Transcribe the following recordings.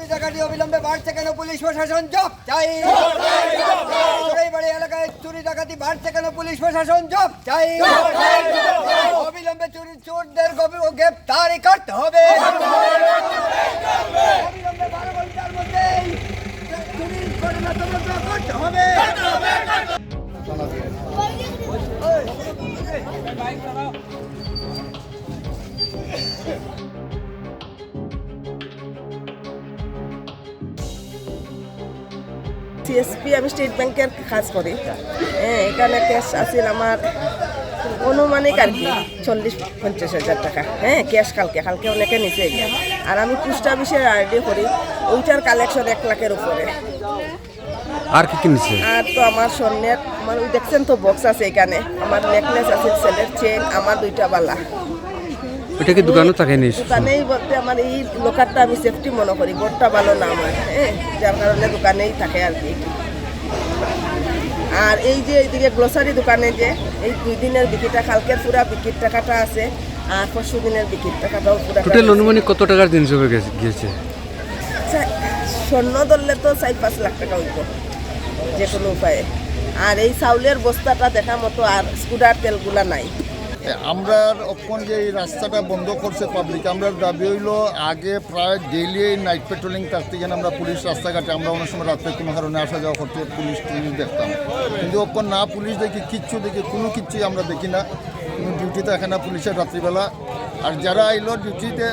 চুরি ডাকাতি অবিলম্বে বাড়ছে কেন? পুলিশ প্রশাসন জব চাই। বাড়ি এলাকায় চুরি ডাকাতি বাড়ছে কেন? পুলিশ প্রশাসন জব চাই। অবিলম্বে চোরদের গ্রেফতারি করতে হবে। অবিলম্বে 12 ঘন্টার মধ্যে চুরির ঘটনা তদন্ত করতে হবে। সিএসপি আমি স্টেট ব্যাংকের কাজ করি। এখানে ক্যাশ আছিল আমার অনুমানিক আর কি 40-50 হাজার টাকা। ক্যাশ কালকে অনেকে নিচে গিয়া। আর আমি পোস্ট অফিসের আরডি করি, ওইটার কালেকশন 1 লাখের উপরে। আর কি কিনছে? আর তো আমার স্বর্ণের আমার ওই দেখছেন তো বক্স আছে, এখানে আমার নেকলেস আছে, সেলের চেন, আমার 2টা বালা। ওটা কি দোকানে থাকে নি? দোকানেই বলতে আমার এই লোকারটা আমি সেফটি মনে করি, বোর্ডটা ভালো না আমার, যার কারণে দোকানেই থাকে আর কি। আর এই যে এইদিকে গ্লোসারি দোকানে যে এই 2 দিনের বিক্রিটা, কালকের পুরা বিক্রির টাকাটা আছে, আর 4 দিনের বিক্রির টাকাটাও পুরা। টোটাল অনুমানিক কত টাকার জিনিস হবে গিয়েছে? স্বর্ণ ধরলে তো 4-5 লাখ টাকা হইব যে কোনো উপায়ে। আর এই চাউলের বস্তাটা দেখা মতো আর স্কুটার তেলগুলা নাই। আমরা অক্ষণ যে এই রাস্তাটা বন্ধ করছে পাবলিক, আমরা দাবি হইল আগে প্রায় ডেইলি নাইট পেট্রোলিং থাকতে গেলে আমরা পুলিশ রাস্তাঘাটে আমরা অনেক সময় রাত্রে কোনো কারণে আসা যাওয়া করতে পুলিশ দেখতাম, কিন্তু অক্ষণ না পুলিশ দেখি কোনো কিচ্ছুই আমরা দেখি না। কোনো ডিউটি থাকে না পুলিশের রাত্রিবেলা। আর যারা আইলো ডিউটিতে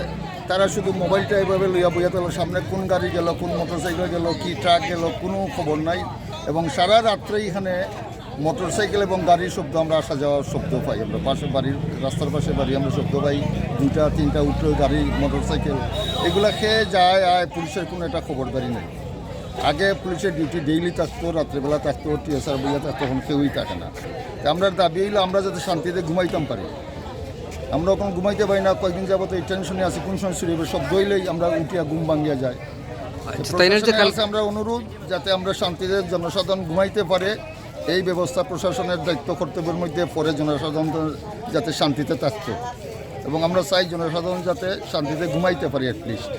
তারা শুধু মোবাইলটা এইভাবে লইয়া বইয়া তোলো, সামনে কোন গাড়ি গেল, কোন মোটরসাইকেল গেল, কি ট্রাক গেল, কোনো খবর নাই। এবং সারা রাত্রে এখানে মোটরসাইকেল এবং গাড়ির শব্দ, আমরা আসা যাওয়ার শব্দ পাই। আমরা পাশে বাড়ির রাস্তার পাশে বাড়ি আমরা শব্দ পাই, 2-3টা উঠে গাড়ি মোটরসাইকেল এগুলা খেয়ে যায়। পুলিশের কোনো একটা খবরদারি নেই। আগে পুলিশের ডিউটি ডেইলি থাকতো, রাত্রেবেলা থাকতো, টিএসআর বইয়া থাকতো, তখন কেউই থাকে না। আমরা দাবি হইলো আমরা যাতে শান্তিতে ঘুমাইতাম পারি। আমরা ওখানে ঘুমাইতে পারি না, কয়েকদিন যাবত এই টেনশনে আছি কোন সময় শুরু হবে, শব্দ হইলেই আমরা উঠিয়া ঘুম ভাঙিয়া যায়। আমরা অনুরোধ যাতে আমরা শান্তিতে জনসাধারণ ঘুমাইতে পারে, এই ব্যবস্থা প্রশাসনের দায়িত্ব কর্তব্যের মধ্যে পড়ে জনসাধারণ যাতে শান্তিতে থাকতো। এবং আমরা চাই জনসাধারণ যাতে শান্তিতে ঘুমাইতে পারি অ্যাটলিস্ট।